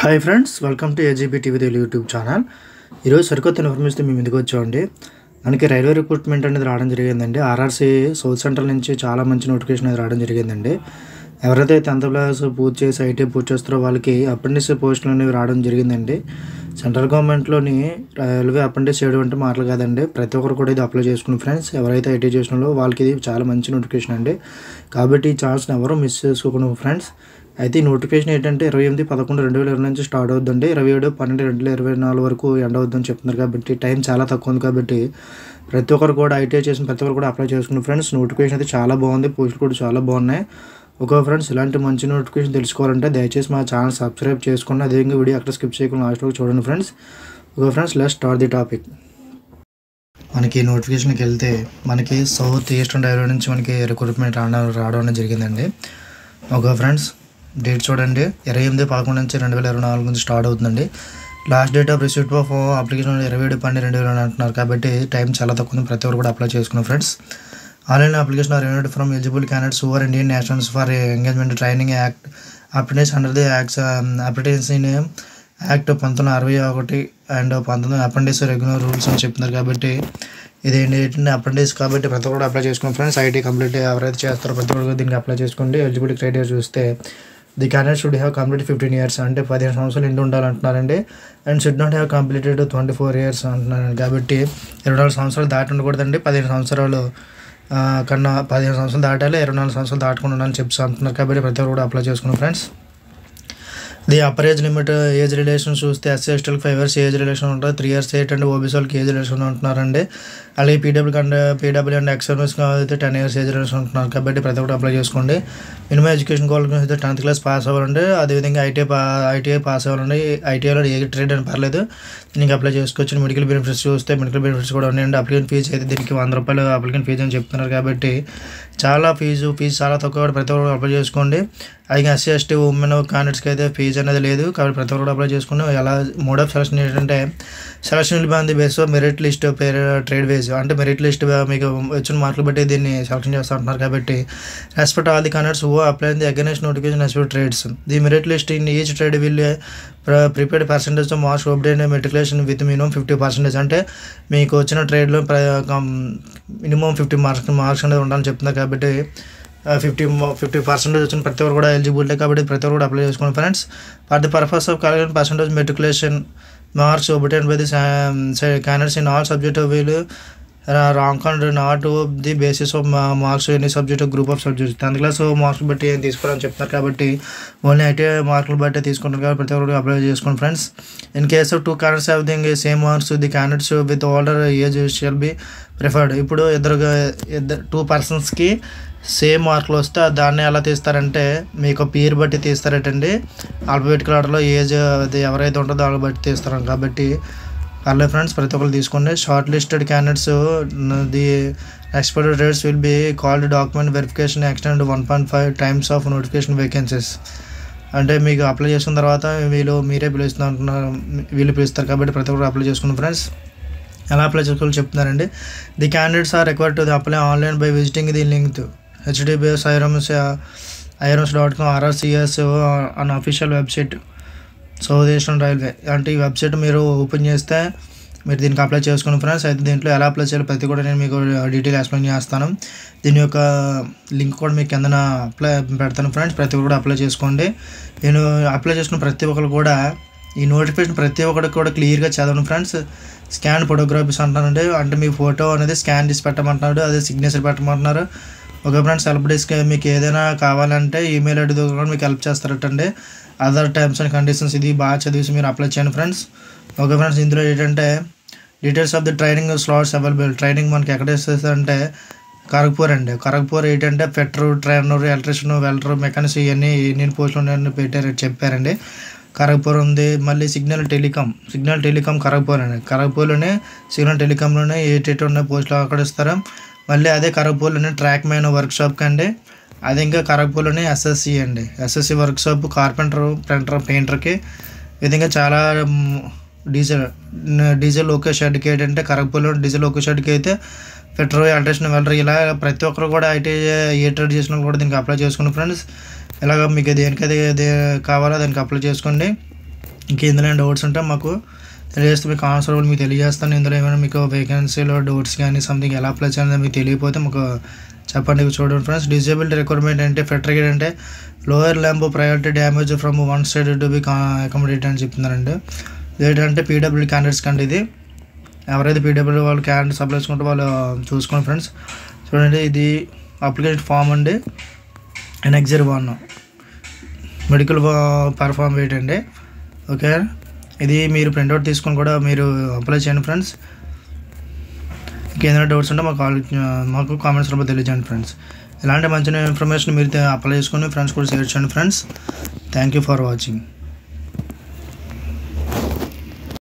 Hi friends, welcome to ACB TV Telugu YouTube channel. ఈరోజు సరికొత్త information మేము ముందుకు వచ్చామండి. మనకి రైల్వే రిక్రూట్మెంట్ అనేది రావడం జరిగిందండి. ఆర్ఆర్సీ సౌత్ సెంట్రల్ నుంచి చాలా మంచి నోటిఫికేషన్ అనేది రావడం జరిగిందండి. ఎవరైతే 10th క్లాస్ పూర్తి చేసి ఐటీ పూర్తి చేస్తారో వాళ్ళకి అప్రెంటిస్ పోస్టులు అనేవి రావడం జరిగిందండి. సెంట్రల్ గవర్నమెంట్లోని రైల్వే అప్రెంటిస్ చేయడం అంటే మాటలు కాదండి. ప్రతి ఒక్కరు కూడా ఇది అప్లై చేసుకుని ఫ్రెండ్స్, ఎవరైతే ఐటీ చేసినారో వాళ్ళకి ఇది చాలా మంచి నోటిఫికేషన్ అండి. కాబట్టి ఈ ఛాన్స్ని ఎవరు మిస్ చేసుకోకుండా ఫ్రెండ్స్. అయితే ఈ నోటిఫికేషన్ ఏంటంటే 28/11/2020 నుంచి స్టార్ట్ అవుతుందండి. 27/12/2024 వరకు ఎండ్ అవుతుందని చెప్తున్నారు. కాబట్టి టైం చాలా తక్కువ ఉంది. కాబట్టి ప్రతి ఒక్కరు కూడా ఐటీఐ చేసిన ప్రతి ఒక్కరు కూడా అప్లై చేసుకున్నారు ఫ్రెండ్స్. నోటిఫికేషన్ అయితే చాలా బాగుంది, పోస్టులు కూడా చాలా బాగున్నాయి. ఓకే ఫ్రెండ్స్, ఇలాంటి మంచి నోటిఫికేషన్ తెలుసుకోవాలంటే దయచేసి మా ఛానల్ సబ్స్క్రైబ్ చేసుకోండి. అదేవిధంగా వీడియో అక్కడ స్కిప్ చేయకుండా లాస్ట్ వరకు చూడండి friends. Okay friends, let's start the topic. మనకి నోటిఫికేషన్కి వెళ్తే మనకి సౌత్ ఈస్టర్న్ రైల్వే నుంచి మనకి రిక్రూట్మెంట్ రావడం జరిగిందండి. ఓకే ఫ్రెండ్స్, డేట్ చూడండి, 28/11/2024 నుంచి స్టార్ట్ అవుతుందండి. Last date of receipt of application 27/12/2020 అంటున్నారు. కాబట్టి టైం చాలా తక్కువ ఉంది. ప్రతి ఒక్కరు కూడా అప్లై చేసుకున్నాం ఫ్రెండ్స్. ఆన్లైన్ అప్లికేషన్ ఆర్ రినోడ్ from eligible candidates who are Indian nationals for engagement training act apprentice under the apprentice in act 1961 and 19 apprentice regular rules అని చెప్తున్నారు. కాబట్టి ఇది ఏంటంటే అప్రెంటిస్ కాబట్టి ప్రతి ఒక్కరు అప్లై చేసుకున్నాం ఫ్రెండ్స్. ఐటీ కంప్లీట్ ఎవరైతే చేస్తారో ప్రతి ఒక్కరు దీనికి అప్లై చేసుకోండి. ఎలిజిబిలిటీ క్రైటీరియా చూస్తే the candidate should have complete 15 years అంటే 15 సంవత్సరాలు ఇంటి ఉండాలంటున్నారండి. And should not have completed 24 years అంటున్నారండి. కాబట్టి 24 సంవత్సరాలు దాటి ఉండకూడదండి. 15 సంవత్సరాలు కన్నా 15 సంవత్సరాలు దాటాలి, 24 సంవత్సరాలు దాటకుండా ఉండాలని చెప్పి అంటున్నారు. కాబట్టి ప్రతి ఒక్కరు కూడా అప్లై చేసుకున్నాం friends. The upper age limit age relation చూస్తే ఎస్సీ ఎస్టీలకు 5 years ఏజ్ రిలేషన్ ఉంటుంది, 3 years 8 అండ్ ఓబీసీ వాళ్ళకి ఏజ్ రిలేషన్ ఉంటున్నారండి. అలాగే పీడబ్ల్యూ అండ్ ఎక్స్ఎంఎస్ అయితే 10 years ఏజ్ రిలేషన్ ఉంటున్నారు. కాబట్టి ప్రతి ఒక్కటి అప్లై చేసుకోండి. మినిమం ఎడ్యుకేషన్ క్వాలిఫికేషన్ అయితే 10th class పాస్ అవ్వాలండి. అదేవిధంగా ఐటీఐ పాస్ అవ్వాలండి. ఐటీఐలో ఏ ట్రేడ్ అని పర్లేదు, దీనికి అప్లై చేసుకోవచ్చు. మెడికల్ బెనిఫిట్స్ చూస్తే మెడికల్ బెనిఫిట్స్ కూడా ఉన్నాయండి. అప్లికేషన్ ఫీజు అయితే దీనికి ₹100 అప్లికేషన్ ఫీజు అని చెప్తున్నారు. కాబట్టి చాలా ఫీజు చాలా తక్కువ. కాబట్టి ప్రతి ఒక్కరు అప్లై చేసుకోండి. అలాగే ఎస్సీ ఎస్టీ ఉమెన్ క్యాండిడేట్స్కి అయితే ఫీజు అనేది లేదు. కాబట్టి ప్రతి ఒక్కరు అప్లై చేసుకుని ఎలా మోడ్ ఆఫ్ సెలక్షన్ ఏంటంటే selection will be on the base of merit list trade wage అంటే మెరిట్ లిస్ట్ మీకు వచ్చిన మార్కులు బట్టి దీన్ని సెలక్షన్ చేస్తూ ఉంటున్నారు. కాబట్టి respect all the candidates who apply the against notification respect trades the merit list in each trade will prepared percentage of marks update matriculation with minimum 50% అంటే మీకు వచ్చిన ట్రేడ్లో మినిమం 50 మార్క్స్ అనేది ఉండాలని చెప్తున్నారు. కాబట్టి 50% వచ్చిన ప్రతి ఒక్కరు కూడా ఎలిజిబిలిటీ. కాబట్టి ప్రతి ఒక్కరు కూడా అప్లై చేసుకోండి friends. For the purpose of calculation percentage matriculation marks obtained by the candidates in all subject will rank and not the basis of marks any subject group of subjects. 10th class marks బట్టి ఏం తీసుకోవాలని చెప్తున్నారు. కాబట్టి only IT మార్కులు బట్టి తీసుకుంటారు. కాబట్టి ప్రతి ఒక్కరు అప్లై చేసుకోండి friends. In case of 2 candidates having same marks the candidates with older age shall be preferred. ఇప్పుడు 2 personsకి సేమ్ మార్కులు వస్తే దాన్ని ఎలా తీస్తారంటే మీకు పేరు బట్టి తీస్తారటండి. ఆల్ఫాబెటికల్ ఆర్డర్లో ఏజ్ అది ఎవరైతే ఉంటుందో వాళ్ళని బట్టి తీస్తారు. కాబట్టి పర్లేదు ఫ్రెండ్స్, ప్రతి ఒక్కరు తీసుకోండి. Short listed candidates the expected rates will be called document verification extend 1.5 times of notification vacancies. అంటే మీకు అప్లై చేసుకున్న తర్వాత మీరే వీళ్ళు పిలుస్తారు. కాబట్టి ప్రతి ఒక్కరు అప్లై చేసుకున్న ఫ్రెండ్స్. ఎలా అప్లై చేసుకోవాలో చెప్తున్నారండి. The candidates are required to apply online by visiting the link https://irms.com RRCS an official website South Eastern Railway. అంటే ఈ వెబ్సైట్ మీరు ఓపెన్ చేస్తే మీరు దీనికి అప్లై చేసుకుని ఫ్రెండ్స్. అయితే దీంట్లో ఎలా అప్లై చేయాలో ప్రతి కూడా నేను మీకు డీటెయిల్ ఎక్స్ప్లెయిన్ చేస్తాను. దీని యొక్క లింక్ కూడా మీకు కిందన పెడతాను ఫ్రెండ్స్. ప్రతి ఒక్కరు కూడా అప్లై చేసుకోండి. నేను అప్లై చేసుకున్న ప్రతి ఒక్కరు కూడా ఈ నోటిఫికేషన్ ప్రతి ఒక్కరికి కూడా క్లియర్గా చదవండి ఫ్రెండ్స్. Scan photographies అంటానండి. అంటే మీ ఫోటో అనేది స్కాన్ చేసి పెట్టమంటున్నాడు, అదే సిగ్నేచర్ పెట్టమంటున్నారు. ఓకే ఫ్రెండ్స్, హెల్ప్ డెస్క్ మీకు ఏదైనా కావాలంటే ఈమెయిల్ ఐడి ద్వారా మీకు హెల్ప్ చేస్తారటండి. అదర్ టర్మ్స్ అండ్ కండిషన్స్ ఇది బాగా చదివేసి మీరు అప్లై చేయండి ఫ్రెండ్స్. ఓకే ఫ్రెండ్స్, ఇందులో ఏంటంటే details of the training slots available. Training మనకి ఎక్కడ ఇస్తారంటే ఖరగ్పూర్ అండి. ఖరగ్పూర్ ఏంటంటే ఫెటర్, ట్రైనర్, ఎలక్ట్రీషియన్, వెల్డర్, మెకానిక్స్ ఇవన్నీ ఎన్ని పోస్టులు ఉన్నాయని చెప్పారండి. ఖరగ్పూర్ ఉంది. మళ్ళీ సిగ్నల్ టెలికామ్ ఖరగ్పూర్ అండి. ఖరగ్పూర్లోనే సిగ్నల్ టెలికామ్లోనే 88 ఉన్న పోస్టులు అక్కడ ఇస్తారు. మళ్ళీ అదే ఖరగ్పూర్లోనే ట్రాక్ మ్యాన్ వర్క్షాప్కి అండి. అది ఇంకా ఖరగ్పూర్లోనే ఎస్ఎస్సి అండి. ఎస్ఎస్సి వర్క్షాప్ కార్పెంటర్, పెయింటర్కి. విధంగా చాలా డీజిల్ లోకో షెడ్కి ఏంటంటే ఖరగ్పూర్లో డీజిల్ లోకో షెడ్కి అయితే ఫిట్టర్, ఎలక్ట్రీషియన్, వెల్డర్ ఇలా ప్రతి ఒక్కరు కూడా ఐటీ ఏ ట్రేడ్ చేసిన కూడా దీనికి అప్లై చేసుకోండి ఫ్రెండ్స్. ఇలాగ మీకు దేనికైతే కావాలో దానికి అప్లై చేసుకోండి. ఇంకా ఇందులో డౌట్స్ ఉంటే మాకు తెలియజేస్తే మీకు ఆన్సర్ మీకు తెలియజేస్తాను. ఇందులో ఏమైనా మీకు వేకెన్సీలో డౌట్స్ కానీ సంథింగ్ ఎలా అప్లై చేయాలని మీకు తెలియకపోతే మాకు చెప్పండి. చూడండి ఫ్రెండ్స్, డిజేబిలిటీ రిక్వైర్మెంట్ అంటే ఫెటర్గేట్ అంటే lower lamb priority damage from one state to be accommodate అని చెప్తున్నారండి. ఏంటంటే పీడబ్ల్యూడీ క్యాండిడేట్స్ కండి ఇది. ఎవరైతే పీడబ్ల్యూడీ వాళ్ళు క్యాండిడేట్స్ అప్లై చేసుకుంటే వాళ్ళు చూసుకోండి ఫ్రెండ్స్. చూడండి, ఇది అప్లికేషన్ ఫామ్ అండి. ఎనెక్సర్ 1 మెడికల్ పెర్ఫామ్ వెయిట్ అండి. ఓకే, ఇది మీరు ప్రింట్అవుట్ తీసుకొని కూడా మీరు అప్లై చేయండి ఫ్రెండ్స్. ఇంకేదైనా డౌట్స్ ఉంటే మాకు కామెంట్స్ రూపంలో తెలియజేయండి ఫ్రెండ్స్. ఇలాంటి మంచి ఇన్ఫర్మేషన్ మీరు అప్లై చేసుకొని ఫ్రెండ్స్ కూడా షేర్ చేయండి friends. Thank you for watching.